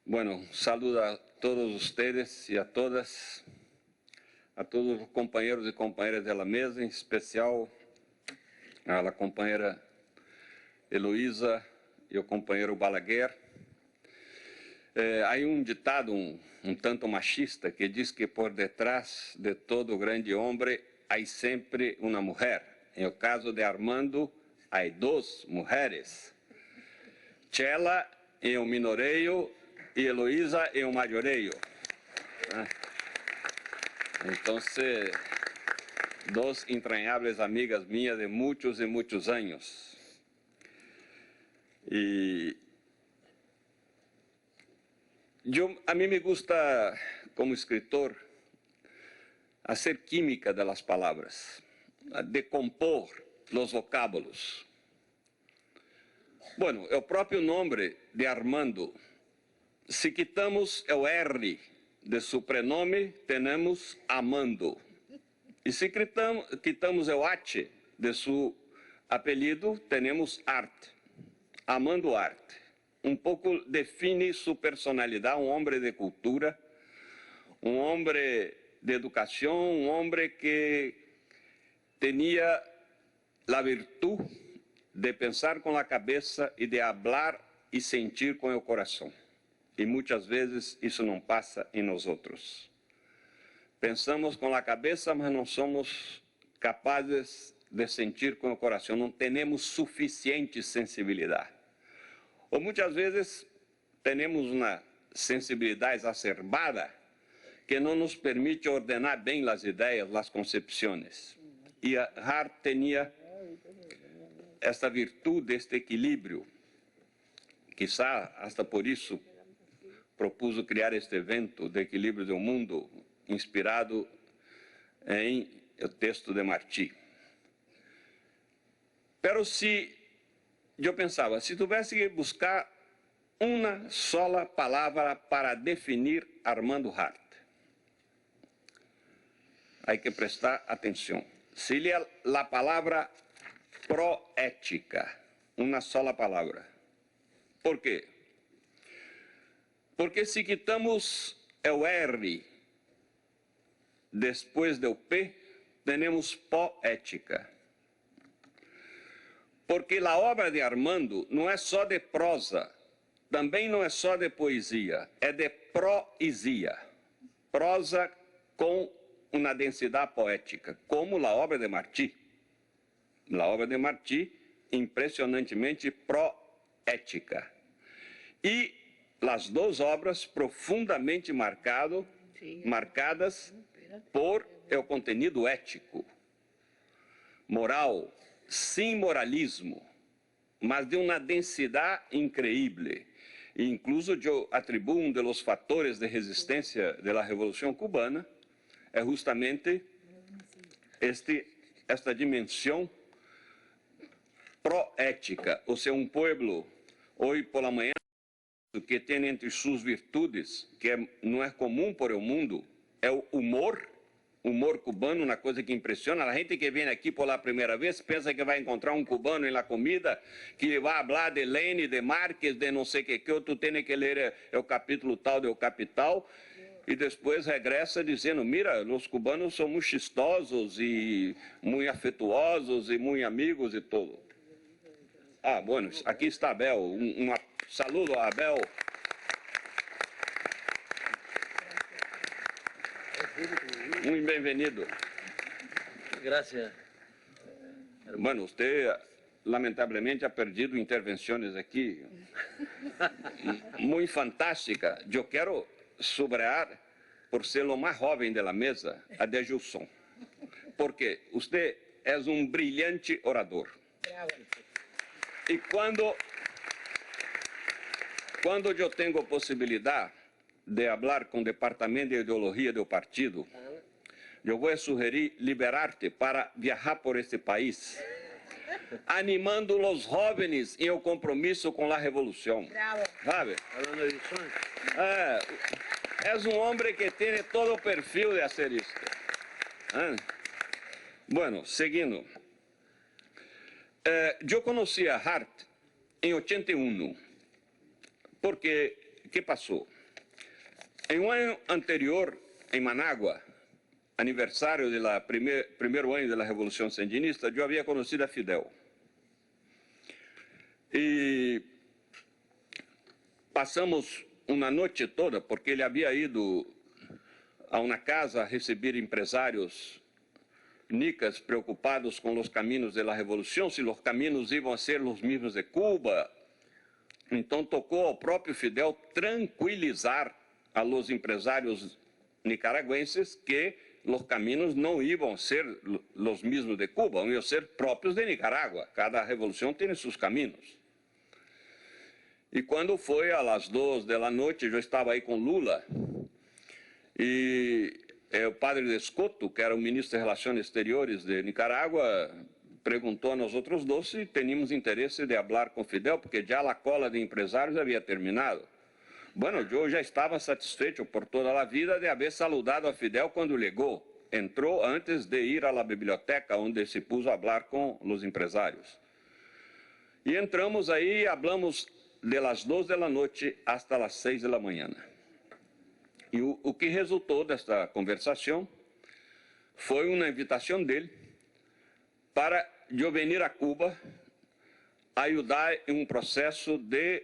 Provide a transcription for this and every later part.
Bueno, saludo a todos ustedes y a todas, a todos los compañeros y compañeras de la mesa, en especial a la compañera Heloísa y el compañero Balaguer. Hay un ditado un tanto machista que diz que por detrás de todo grande hombre hay sempre uma mulher. En el caso de Armando, hay dos mujeres. Chela en el minoreio y Heloísa en el mayoreio. Entonces, dos entrañables amigas mías de muchos y muchos años. Y a mí me gusta, como escritor, hacer química de las palabras, decompor los vocábulos. Bueno, el propio nombre de Armando, si quitamos el R de su prenome, tenemos Amando. E se quitamos o H de seu apelido, temos Arte. Amando Arte. Um pouco define sua personalidade, um homem de cultura, um homem de educação, um homem que tinha a virtude de pensar com a cabeça e de falar e sentir com o coração. E muitas vezes isso não passa em nós outros. Pensamos com a cabeça, mas não somos capazes de sentir com o coração, não temos suficiente sensibilidade. Ou muitas vezes temos uma sensibilidade exacerbada que não nos permite ordenar bem as ideias, as concepções. E Hart tinha esta virtude, este equilíbrio. Quizá, hasta por isso, propus criar este evento de equilíbrio do mundo, inspirado em o texto de Martí. Pero se eu pensava, se tivesse que buscar uma sola palavra para definir Armando Hart, há que prestar atenção. Seria a palavra proética, uma sola palavra. Por quê? Porque se quitamos o R depois do P, temos poética. Porque a obra de Armando não é só de prosa, também não é só de poesia, é de proesia. Prosa com uma densidade poética, como a obra de Martí. A obra de Martí, impressionantemente proética. E as duas obras profundamente marcadas por o conteúdo ético, moral, sem moralismo, mas de uma densidade increíble. E incluso eu atribuo um dos fatores de resistência da Revolução Cubana é justamente esta dimensão proética, ou seja, um povo, hoje pela manhã, que tem entre suas virtudes, que não é comum por o mundo, é o humor cubano, uma coisa que impressiona. A gente que vem aqui pela primeira vez pensa que vai encontrar um cubano na comida que vai falar de Lenin, de Marques, de não sei o que, tu tem que ler o capítulo tal do Capital, e depois regressa dizendo, mira, os cubanos são muito chistosos e muito afetuosos e muito amigos e tudo. Ah, bueno, aqui está Abel, um saludo a Abel. Muito bem-vindo. Gracias. Bueno, usted lamentavelmente ha perdido intervenções aqui muito fantásticas. Eu quero subrayar, por ser o mais jovem da mesa, a de Gilson. Porque você é um brilhante orador. E quando eu tenho possibilidade de falar com o departamento de ideologia do partido, eu vou sugerir liberar-te para viajar por este país, animando os jovens em o compromisso com a revolução. ¿Sabe? És um homem que tem todo o perfil de fazer isso. Bueno, seguindo. Eu conheci a Hart em 81, porque que passou? Em um ano anterior, em Manágua, aniversário do primeiro ano da Revolução Sandinista, eu havia conhecido a Fidel. E passamos uma noite toda, porque ele havia ido a uma casa a receber empresários nicas preocupados com os caminhos da Revolução, se os caminhos iam a ser os mesmos de Cuba. Então tocou ao próprio Fidel tranquilizar a los empresários nicaragüenses que os caminhos não iam ser os mesmos de Cuba, iam ser próprios de Nicarágua. Cada revolução tem seus caminhos. E quando foi às 2 da noite, eu estava aí com Lula, e o padre de Escoto, que era o ministro de Relações Exteriores de Nicarágua, perguntou a nós outros dois se tínhamos interesse de falar com Fidel, porque já a cola de empresários havia terminado. Bueno, eu já estava satisfeito por toda a vida de haver saludado a Fidel quando chegou. Entrou antes de ir à biblioteca, onde se pôs a falar com os empresários. E entramos aí e falamos de las 2 da noite hasta las 6 da manhã. E o que resultou desta conversação foi uma invitação dele para eu vir a Cuba ajudar em um processo de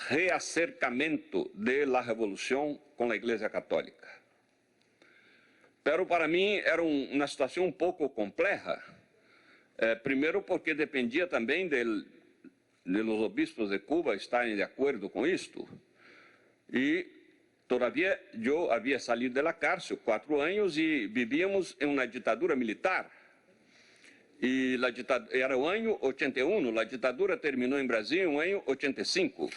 reacercamento da Revolução com a Igreja Católica. Pero para mim era uma situação um pouco complexa, primeiro porque dependia também de los obispos de Cuba estarem de acordo com isto. E todavia eu havia saído da cárcel 4 anos e vivíamos em uma ditadura militar. E era o ano 81, a ditadura terminou em Brasil no ano 85.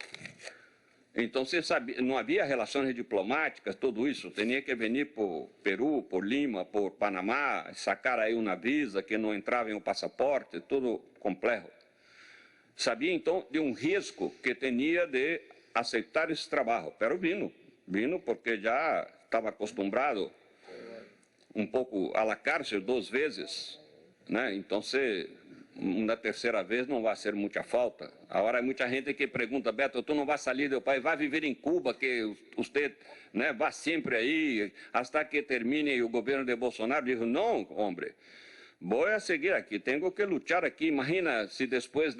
Então, você sabe, não havia relações diplomáticas, tudo isso. Tinha que vir por Peru, por Lima, por Panamá, sacar aí uma visa que não entrava em um passaporte, tudo complexo. Sabia, então, de um risco que tinha de aceitar esse trabalho. Pero vino porque já estava acostumado um pouco à cárcel 2 vezes, né? Então, na terceira vez não vai ser muita falta. Agora, muita gente que pergunta, Beto, tu não vai sair do país, vai viver em Cuba, que você, né, vai sempre aí, até que termine o governo de Bolsonaro. Eu digo, não, homem, vou a seguir aqui, tenho que lutar aqui. Imagina se depois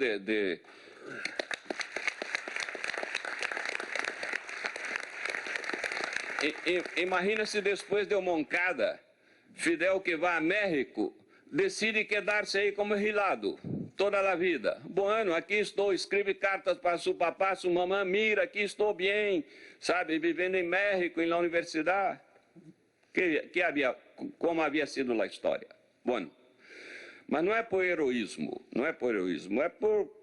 Imagina se depois de Moncada, Fidel que vai a México, decide quedar-se aí como exilado toda a vida. Bueno, aqui estou, escreve cartas para seu papá, sua mamãe, mira, aqui estou bem, sabe, vivendo em México, na universidade. Como havia sido a história. Bueno, mas não é por heroísmo, é por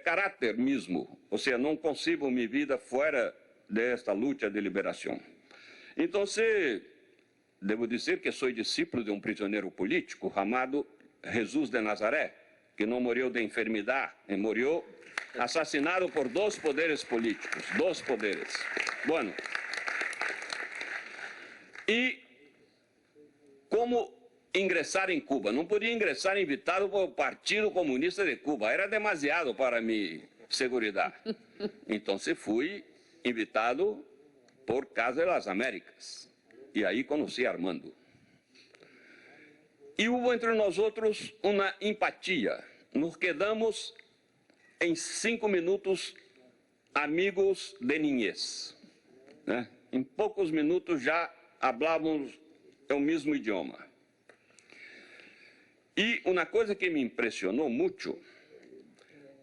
caráter mesmo. Ou seja, não concebo minha vida fora desta luta de liberação. Então, devo dizer que sou discípulo de um prisioneiro político chamado Jesus de Nazaré, que não morreu de enfermidade, morreu assassinado por 2 poderes políticos, 2 poderes. Bueno, e como ingressar em Cuba? Não podia ingressar invitado pelo Partido Comunista de Cuba, era demasiado para minha segurança. Então, fui invitado por Casa das Américas. E aí conheci Armando. E houve entre nós outros uma empatia. Nos quedamos em 5 minutos amigos de niñez, né? Em poucos minutos já falávamos o mesmo idioma. E uma coisa que me impressionou muito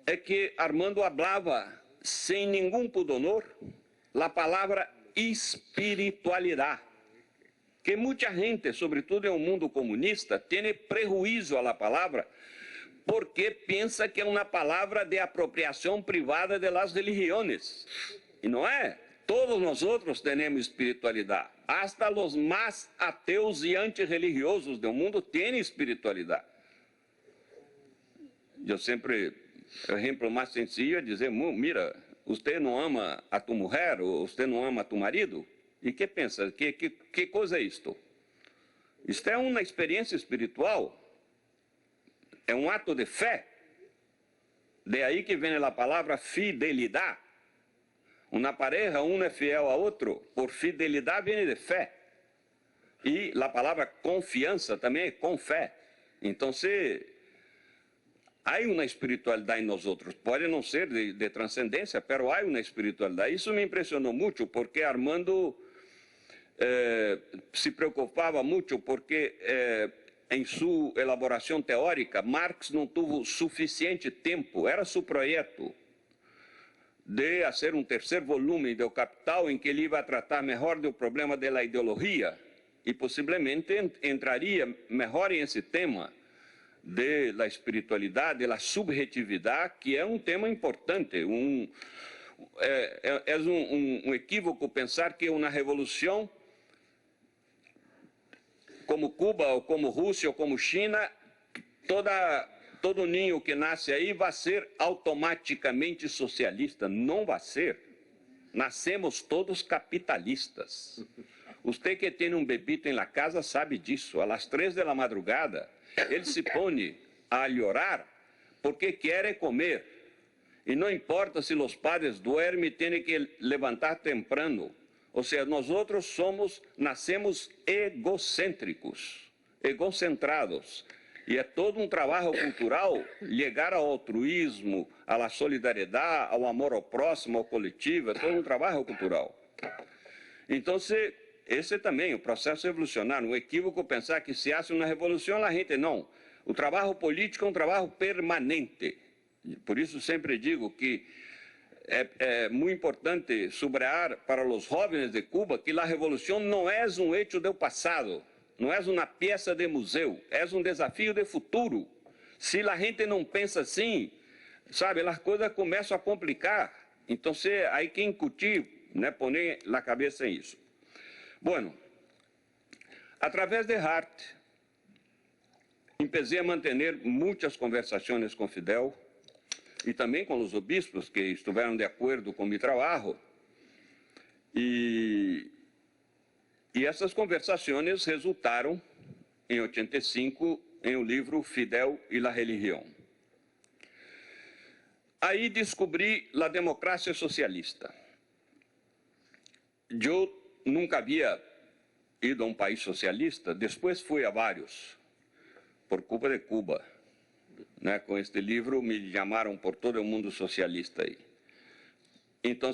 é que Armando falava sem nenhum pudor a palavra espiritualidade, que muita gente, sobretudo em um mundo comunista, tem prejuízo à palavra porque pensa que é uma palavra de apropriação privada de las religiões. E não é. Todos nós outros temos espiritualidade. Hasta os mais ateus e antirreligiosos do mundo têm espiritualidade. Eu sempre, o exemplo mais sencillo é dizer, mira, você não ama a tu mulher, ou você não ama a tu marido? E que pensa? Que coisa é isto? Isto é uma experiência espiritual, é um ato de fé. De ahí que viene la palabra fidelidad. Una pareja, uno es fiel a otro, por fidelidad viene de fe. Y la palabra confianza también es con fe. Entonces, hay una espiritualidad en nosotros. Puede no ser de trascendencia, pero hay una espiritualidad. Eso me impresionó mucho porque Armando se preocupaba mucho porque en su elaboración teórica, Marx no tuvo suficiente tiempo, era su proyecto de hacer un tercer volumen de O Capital en que él iba a tratar mejor del problema de la ideología y posiblemente entraría mejor en ese tema de la espiritualidad, de la subjetividad, que é um tema importante. É um equívoco pensar que uma revolução como Cuba, ou como Rússia, ou como China, todo ninho que nasce aí vai ser automaticamente socialista. Não vai ser. Nascemos todos capitalistas. Você que tem um bebito na casa sabe disso. Às 3 da madrugada, ele se põe a llorar porque quer comer. E não importa se os padres dormem, têm que levantar temprano. Ou seja, nós outros nascemos egocêntricos, egocentrados. E é todo um trabalho cultural chegar ao altruísmo, à solidariedade, ao amor ao próximo, ao coletivo, é todo um trabalho cultural. Então, esse também, o processo evolucionário, um equívoco pensar que se hace uma revolução, a gente não. O trabalho político é um trabalho permanente. Por isso sempre digo que é muito importante subrayar para os jovens de Cuba que a revolução não é um hecho do passado, não é uma peça de museu, é um desafio de futuro. Se a gente não pensa assim, sabe, as coisas começam a complicar. Então, aí que incutir, né, poner a cabeça em isso. Bueno, através de Hart, empecé a manter muitas conversações com Fidel e também com os obispos que estiveram de acordo com meu trabalho. E essas conversações resultaram, em 85, em o livro Fidel e la Religião. Aí descobri a democracia socialista. Eu nunca havia ido a um país socialista, depois fui a vários, por culpa de Cuba. Né? Com este livro me chamaram por todo o mundo socialista aí. Então,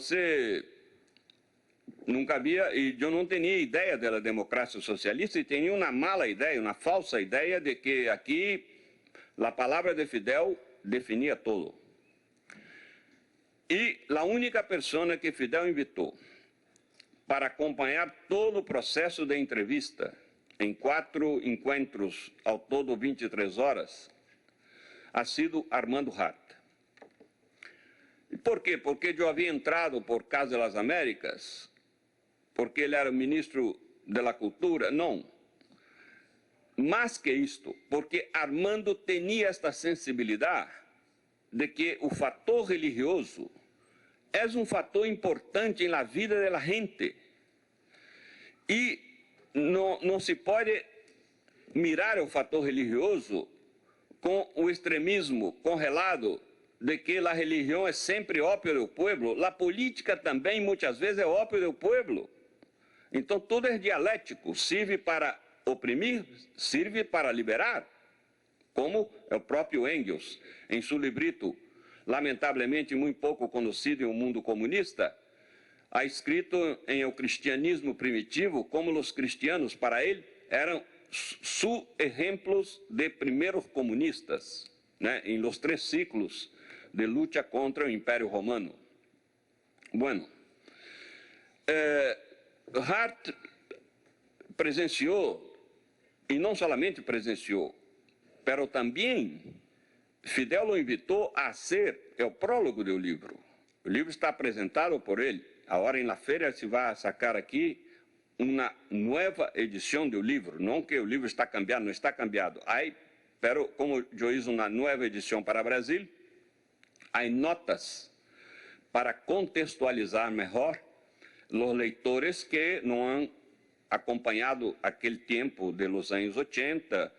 nunca havia, e eu não tinha ideia da democracia socialista e tinha uma mala ideia, uma falsa ideia de que aqui a palavra de Fidel definia tudo. E a única pessoa que Fidel invitou para acompanhar todo o processo de entrevista, em 4 encontros, ao todo 23 horas, ha sido Armando Hart. E por quê? Porque eu havia entrado por Casa das Américas, porque ele era o ministro da Cultura? Não. Mais que isto, porque Armando tinha esta sensibilidade de que o fator religioso é um fator importante na vida da gente. E não se pode mirar o fator religioso com o extremismo congelado de que a religião é sempre ópio do povo. A política também, muitas vezes, é ópio do povo. Então, tudo é dialético. Serve para oprimir, serve para liberar. Como é o próprio Engels, em seu librito, lamentavelmente muito pouco conhecido no mundo comunista, ha escrito em O Cristianismo Primitivo como os cristianos, para ele, eram exemplos de primeiros comunistas, né, em los 3 ciclos de luta contra o Império Romano. Bueno, Hart presenciou, e não somente presenciou, pero também Fidel o invitou a ser o prólogo do livro. O livro está apresentado por ele. Agora, em la feira, se vai sacar aqui uma nova edição do livro. Não que o livro está cambiado, não está cambiado. Pero como eu fiz uma nova edição para o Brasil, há notas para contextualizar melhor os leitores que não han acompanhado aquele tempo de los anos 80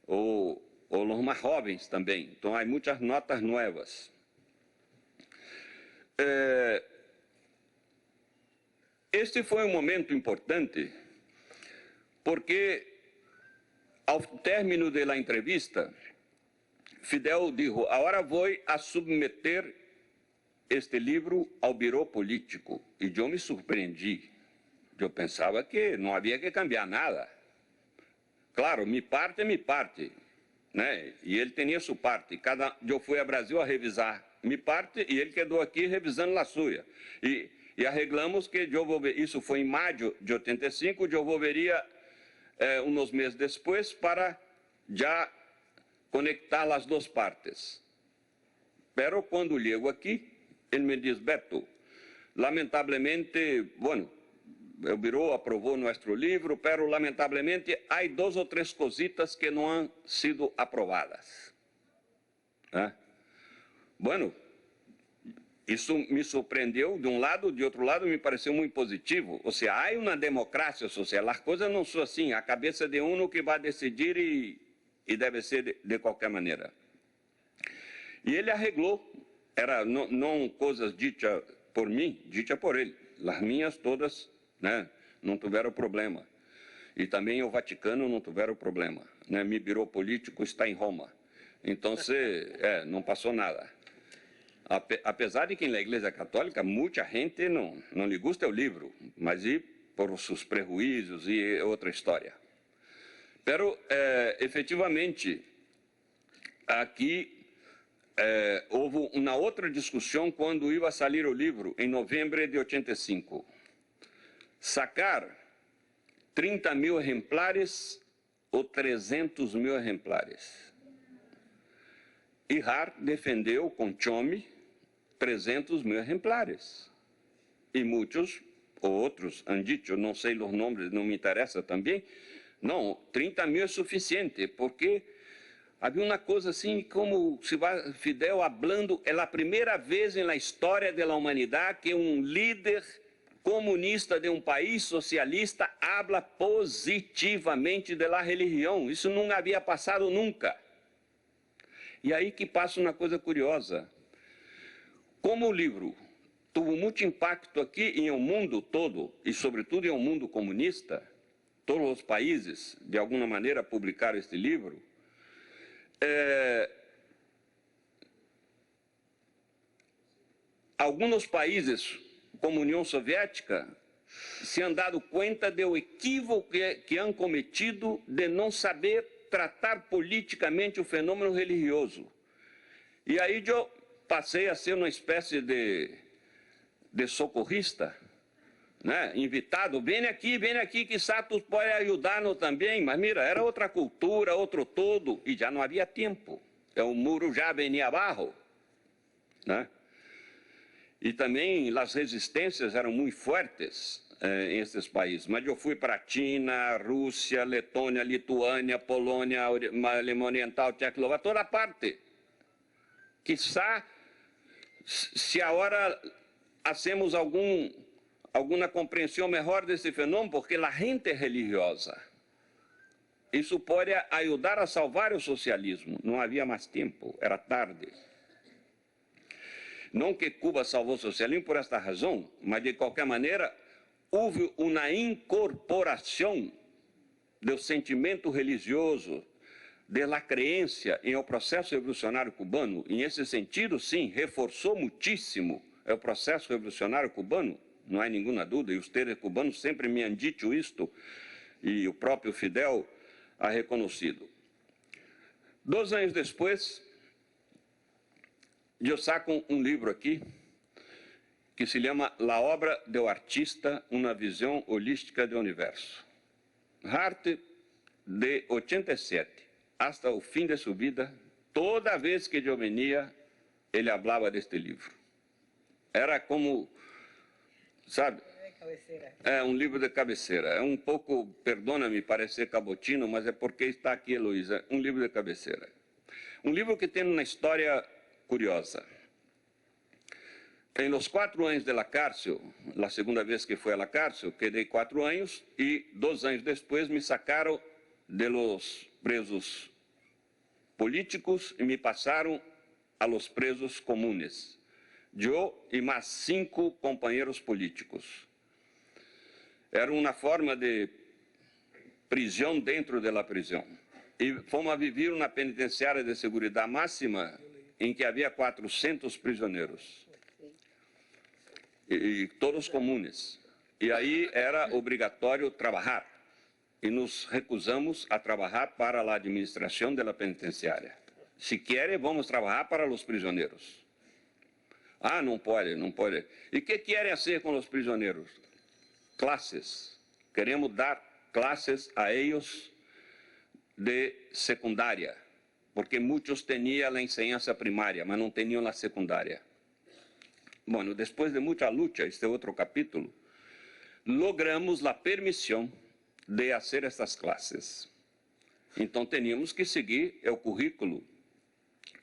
ou os mais jovens também. Então, há muitas notas novas. Este foi um momento importante, porque ao término da entrevista, Fidel disse: agora vou a submeter este livro ao Biro Político. E eu me surpreendi. Eu pensava que não havia que cambiar nada. Claro, minha parte é minha parte, né? E ele tinha sua parte. Eu fui a Brasil a revisar minha parte e ele quedou aqui revisando a sua. E arreglamos que isso foi em maio de 85, eu volveria uns meses depois para já conectar as duas partes. Pero quando chego aqui, ele me diz: Beto, lamentavelmente, bueno, o Biro aprovou nosso livro, pero lamentavelmente há 2 ou 3 cositas que não han sido aprovadas. Bueno, isso me surpreendeu de um lado, de outro lado me pareceu muito positivo. Ou seja, há uma democracia social, as coisas não são assim, a cabeça de um que vai decidir e deve ser de qualquer maneira. E ele arreglou, não coisas ditas por mim, ditas por ele. As minhas todas, né, não tiveram problema. E também o Vaticano não tiveram problema. Né? Meu Biro Político está em Roma. Então, não passou nada. Apesar de que na Igreja Católica muita gente não lhe gusta o livro, mas por seus prejuízos e outra história. Pero, efetivamente, aqui houve uma outra discussão quando ia sair o livro, em novembro de 85. Sacar 30.000 exemplares ou 300.000 exemplares. E Hart defendeu com Tchommy 300.000 exemplares. E muitos outros han dito, não sei os nomes, não me interessa também, não, 30.000 é suficiente, porque havia uma coisa assim, como se vai Fidel falando, é a primeira vez na história da humanidade que um líder comunista de um país socialista habla positivamente da religião. Isso não havia passado nunca. E aí que passa uma coisa curiosa. Como o livro teve muito impacto aqui em um mundo todo, e sobretudo em um mundo comunista, todos os países, de alguma maneira, publicaram este livro, alguns países, como a União Soviética, se han dado conta do equívoco que han cometido de não saber tratar politicamente o fenômeno religioso. E aí eu passei a ser uma espécie de socorrista, né? Invitado, vem aqui, que Satos pode ajudar-nos também. Mas mira, era outra cultura, outro todo, e já não havia tempo. O muro já venia abaixo, né? E também as resistências eram muito fortes em esses países. Mas eu fui para a China, Rússia, Letônia, Lituânia, Polônia, Alemanha Oriental, Tchecoslováquia, toda parte. Quizá, se agora hacemos alguma compreensão melhor desse fenômeno, porque a gente é religiosa. Isso pode ajudar a salvar o socialismo. Não havia mais tempo, era tarde. Não que Cuba salvou o socialismo por esta razão, mas de qualquer maneira houve uma incorporação do sentimento religioso, da crença em o processo revolucionário cubano. Em esse sentido, sim, reforçou muitíssimo o processo revolucionário cubano, não há nenhuma dúvida, e os líderes cubanos sempre me han dito isto, e o próprio Fidel ha reconhecido. 2 anos depois, eu saco um livro aqui, que se chama La Obra do Artista, uma visão holística do universo. Hart, de 87 hasta o fim de sua vida, toda vez que eu venia, ele falava deste livro. Era como, sabe, é um livro de cabeceira. É um pouco, perdona-me parecer cabotino, mas é porque está aqui, Heloísa, um livro de cabeceira. Um livro que tem uma história curiosa. Em los 4 anos de la cárcel, a segunda vez que fui a la cárcel, quedei 4 anos e 2 anos depois me sacaram de los presos políticos e me passaram a los presos comunes. eu e mais 5 companheiros políticos. Era uma forma de prisão dentro da prisão. E fomos a viver uma penitenciária de segurança máxima em que havia 400 prisioneiros. E todos comunes. E aí era obrigatório trabalhar. E nos recusamos a trabalhar para a administração da penitenciária. Se querem, vamos trabalhar para os prisioneiros. Ah, não pode, não pode. E o que querem fazer com os prisioneiros? Classes. Queremos dar classes a eles de secundária, porque muitos tinham a enseñança primária, mas não tinham a secundária. Bueno, depois de muita luta, este é outro capítulo, logramos a permissão de fazer estas classes. Então, teníamos que seguir o currículo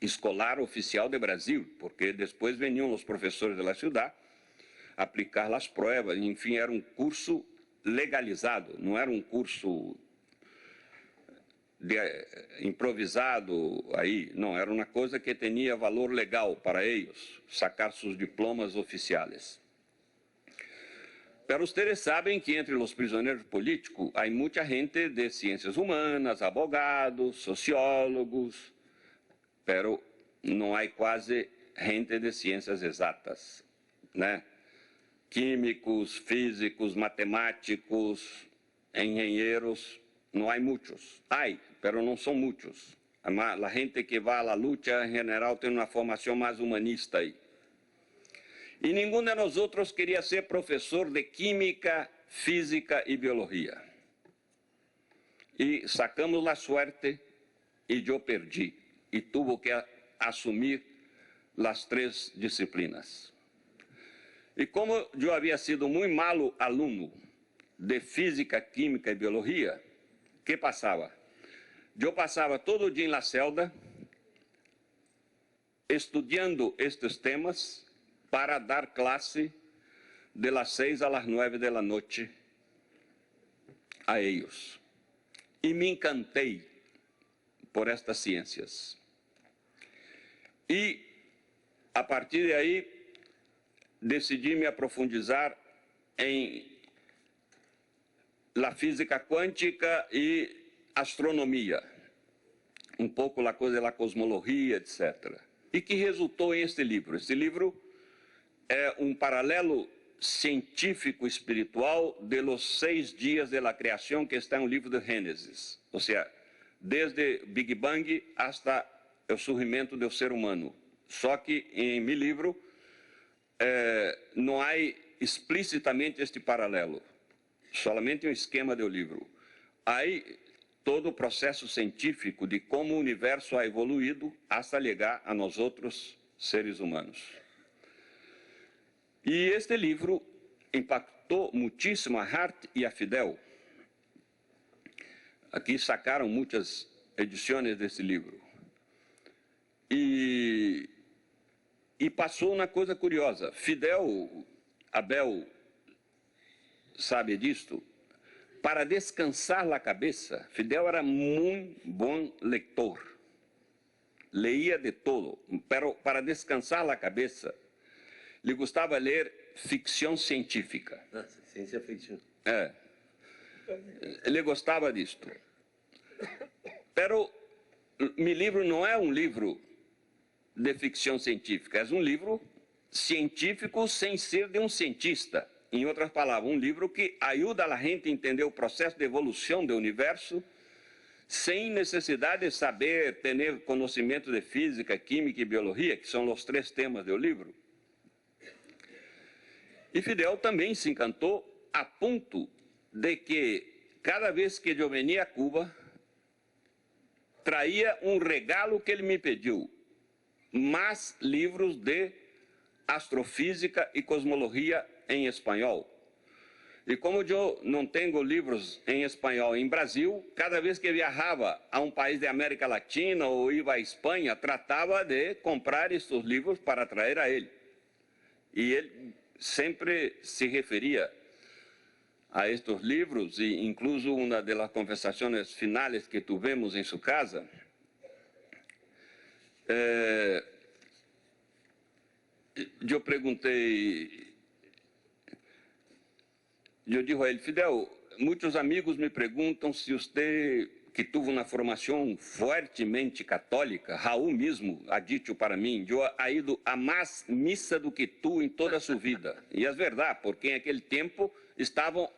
escolar oficial do Brasil, porque depois veniam os professores da cidade aplicar as provas, enfim, era um curso legalizado, não era um curso improvisado aí, não, era uma coisa que tinha valor legal para eles, sacar seus diplomas oficiais. Pero ustedes sabem que entre os prisioneiros políticos há muita gente de ciências humanas, abogados, sociólogos, pero não há quase gente de ciências exatas, né? Químicos, físicos, matemáticos, engenheiros, não há muitos. Há, pero não são muitos. A gente que vai à luta, em geral, tem uma formação mais humanista aí. E nenhum de nós outros queria ser professor de química, física e biologia. E sacamos a sorte e eu perdi. E tive que assumir as 3 disciplinas. E como eu havia sido muito malo aluno de física, química e biologia, o que passava? Eu passava todo dia na celda, estudando estes temas, para dar classe de las 6 às 9 da noite a eles. E me encantei por estas ciências. E, a partir de aí, decidi me aprofundizar em la física quântica e astronomia, um pouco a coisa da cosmologia, etc. E que resultou em este livro. Este livro é um paralelo científico espiritual de los 6 dias de la criação, que está no livro de Gênesis. Ou seja, desde Big Bang hasta o surgimento do ser humano. Só que em meu livro não há explicitamente este paralelo, somente um esquema do livro. Há todo o processo científico de como o universo ha evoluído até chegar a nós outros seres humanos. E este livro impactou muitíssimo a Hart e a Fidel. Aqui sacaram muitas edições desse livro. E passou uma coisa curiosa. Fidel, Abel sabe disto, para descansar a cabeça, Fidel era muito bom leitor. Leía de todo, pero para descansar a cabeça, lhe gostava ler ficção científica. Ciência ficção. Ele gostava disto. Pero meu livro não é um livro de ficção científica, é um livro científico sem ser de um cientista. Em outras palavras, um livro que ajuda a gente a entender o processo de evolução do universo sem necessidade de saber, ter conhecimento de física, química e biologia, que são os 3 temas do livro. E Fidel também se encantou a ponto de que, cada vez que eu venia a Cuba, traía um regalo que ele me pediu, mais livros de astrofísica e cosmologia em espanhol. E como eu não tenho livros em espanhol em Brasil, cada vez que viajava a um país da América Latina ou ia à Espanha, tratava de comprar estes livros para trazer a ele. E ele sempre se referia a estes livros, e incluso uma das conversações finais que tivemos em sua casa, eu perguntei, eu digo a ele, Fidel, muitos amigos me perguntam se você, que teve uma formação fortemente católica, Raul mesmo ha dito para mim, eu ha ido a mais missa do que tu em toda a sua vida. E é verdade, porque naquele tempo estavam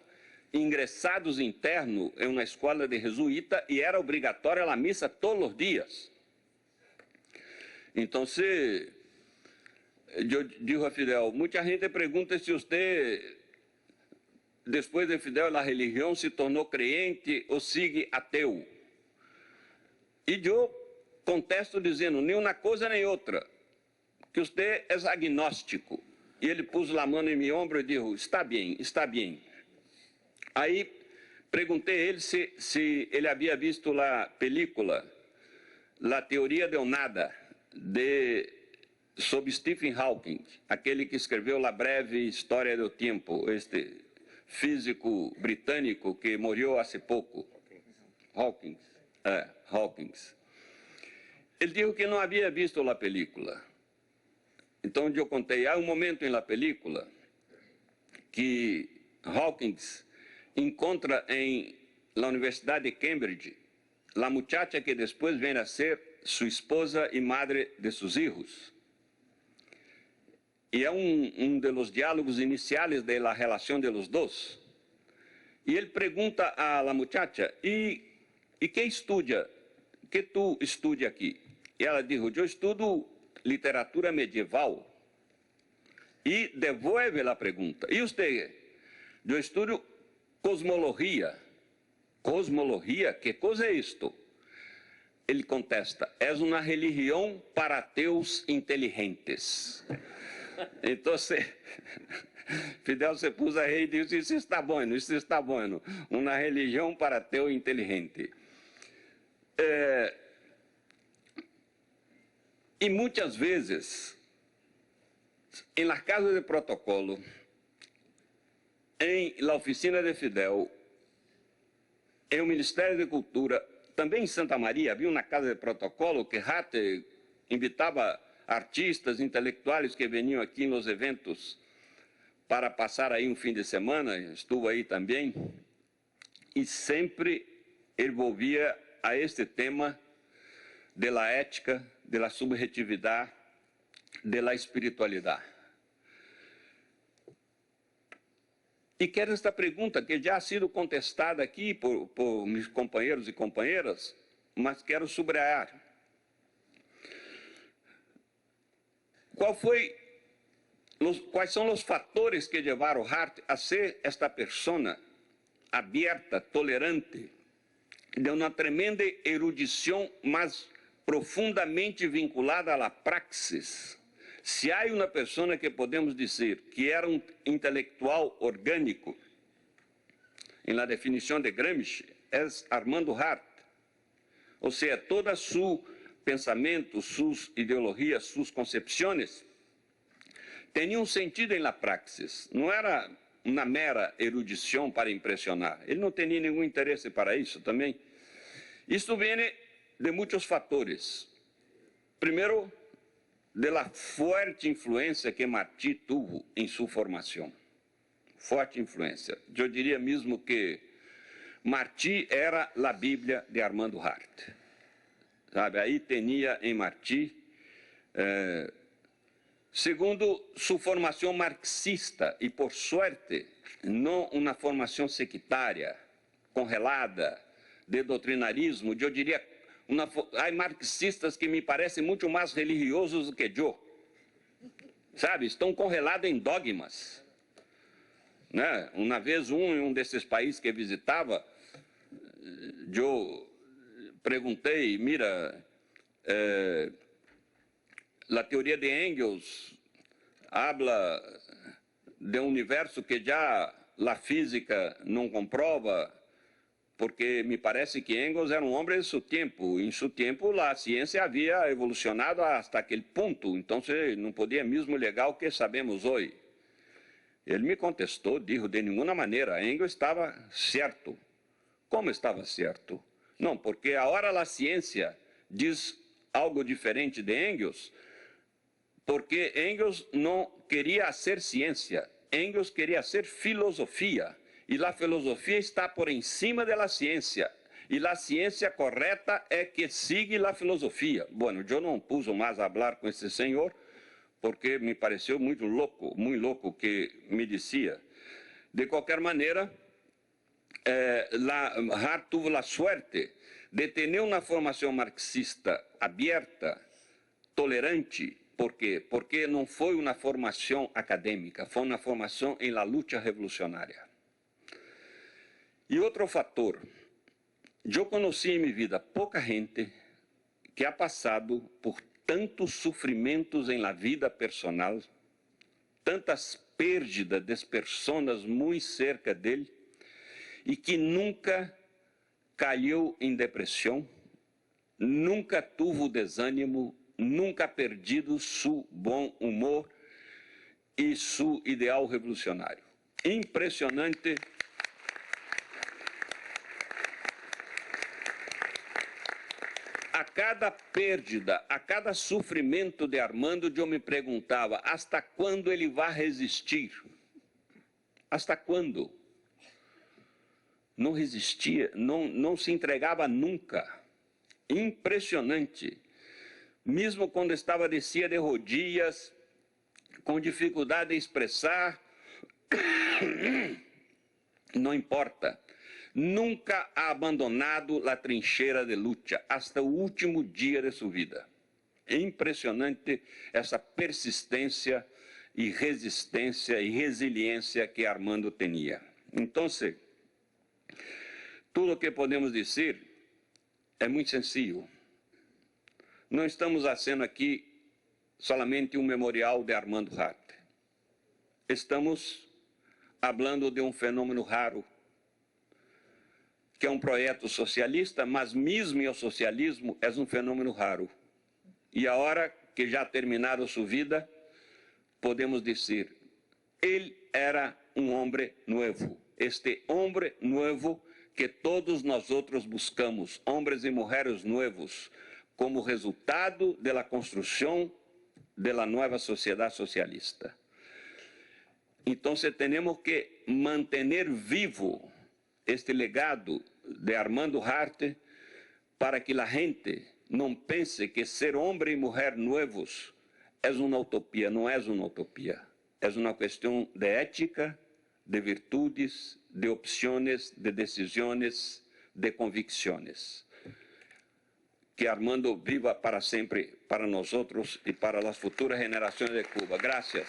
ingressados interno em uma escola de jesuíta e era obrigatória a missa todos os dias. Então, eu digo a Fidel, muita gente pergunta se você, depois de Fidel, a religião se tornou crente ou sigue ateu. E eu contesto dizendo, nem uma coisa nem outra, que você é agnóstico. E ele pôs a mão em meu ombro e disse, está bem, está bem. Aí perguntei a ele se ele havia visto a película La Teoria del Nada, sobre Stephen Hawking, aquele que escreveu A Breve História do Tempo, este físico britânico que morreu há pouco. Hawking. Ele disse que não havia visto a película. Então eu contei, há um momento na película que Hawking encontra na Universidade de Cambridge a muchacha que depois vem a ser sua esposa e madre de seus filhos. E é um dos diálogos iniciais da relação de los dois. E ele pergunta a la muchacha, e que estuda? Que tu estuda aqui? E ela diz, eu estudo literatura medieval. E devolve a pergunta. E você? Eu estudo cosmologia. Cosmologia? Que coisa é isto? Ele contesta, é uma religião para ateus inteligentes. Então, Fidel se pôs a rir e disse, isso está bom, uma religião para ateu inteligente. E muitas vezes, em la casa de protocolo, em la oficina de Fidel, em o Ministério de Cultura, também em Santa Maria, havia uma casa de protocolo que Hart invitava artistas, intelectuais que vinham aqui nos eventos para passar aí um fim de semana, estuve aí também, e sempre envolvia a este tema de la ética, de la subjetividade, de la espiritualidade. E quero esta pergunta, que já ha sido contestada aqui por meus companheiros e companheiras, mas quero subrayar. Quais são os fatores que levaram Hart a ser esta persona aberta, tolerante, de uma tremenda erudição, mas profundamente vinculada à praxis? Se há uma pessoa que podemos dizer que era um intelectual orgânico, em la definição de Gramsci, é Armando Hart. Ou seja, todo seu pensamento, suas ideologias, suas concepções, tinham um sentido em la praxis. Não era uma mera erudição para impressionar. Ele não tinha nenhum interesse para isso também. Isto vem de muitos fatores. Primeiro, de la forte influência que Martí teve em sua formação. Forte influência. Eu diria mesmo que Martí era a Bíblia de Armando Hart. Sabe, aí tinha em Martí, segundo, sua formação marxista, e por sorte, não uma formação sectária, congelada, de doutrinarismo, eu diria, há marxistas que me parecem muito mais religiosos do que eu. Sabe, estão congelados em dogmas. Né? Uma vez, em um desses países que visitava, eu perguntei, mira, a teoria de Engels habla de um universo que já a física não comprova, porque me parece que Engels era um homem de seu tempo. Em seu tempo, a ciência havia evolucionado hasta aquele ponto, então você não podia mesmo negar o que sabemos hoje. Ele me contestou, disse, de nenhuma maneira, Engels estava certo. Como estava certo? Não, porque a hora a ciência diz algo diferente de Engels, porque Engels não queria hacer ciência, Engels queria hacer filosofia, e a filosofia está por encima da ciência, e a ciência correta é que sigue a filosofia. Bueno, eu não puso mais a falar com esse senhor, porque me pareceu muito louco o que me dizia. De qualquer maneira, Hart tuvo a suerte de ter uma formação marxista aberta, tolerante. ¿Por quê? Porque não foi uma formação acadêmica, foi uma formação em la luta revolucionária. E outro fator, eu conheci em minha vida pouca gente que ha passado por tantos sofrimentos em la vida personal, tantas perdas de pessoas muito cerca dele, e que nunca caiu em depressão, nunca tuvo desânimo, nunca perdido seu bom humor e seu ideal revolucionário. Impressionante. A cada perda, a cada sofrimento de Armando, eu me perguntava, hasta quando ele vai resistir? Hasta quando? Não resistia, não se entregava nunca. Impressionante. Mesmo quando estava descia de rodillas, com dificuldade de expressar, não importa. Nunca ha abandonado a trincheira de luta, hasta o último dia de sua vida. É impressionante essa persistência e resistência e resiliência que Armando tinha. Então, tudo o que podemos dizer é muito sencillo. Não estamos fazendo aqui solamente um memorial de Armando Hart. Estamos falando de um fenômeno raro, que é um projeto socialista, mas mesmo o socialismo é um fenômeno raro. E a hora que já terminaram sua vida, podemos dizer, ele era um homem novo. Este homem novo que todos nós outros buscamos, homens e mulheres novos, como resultado da construção da nova sociedade socialista. Então, temos que manter vivo este legado de Armando Hart para que a gente não pense que ser homem e mulher novos é uma utopia. Não é uma utopia. É uma questão de ética, de virtudes, de opções, de decisões, de convicções. Que Armando viva para sempre para nós outros e para as futuras gerações de Cuba. Graças.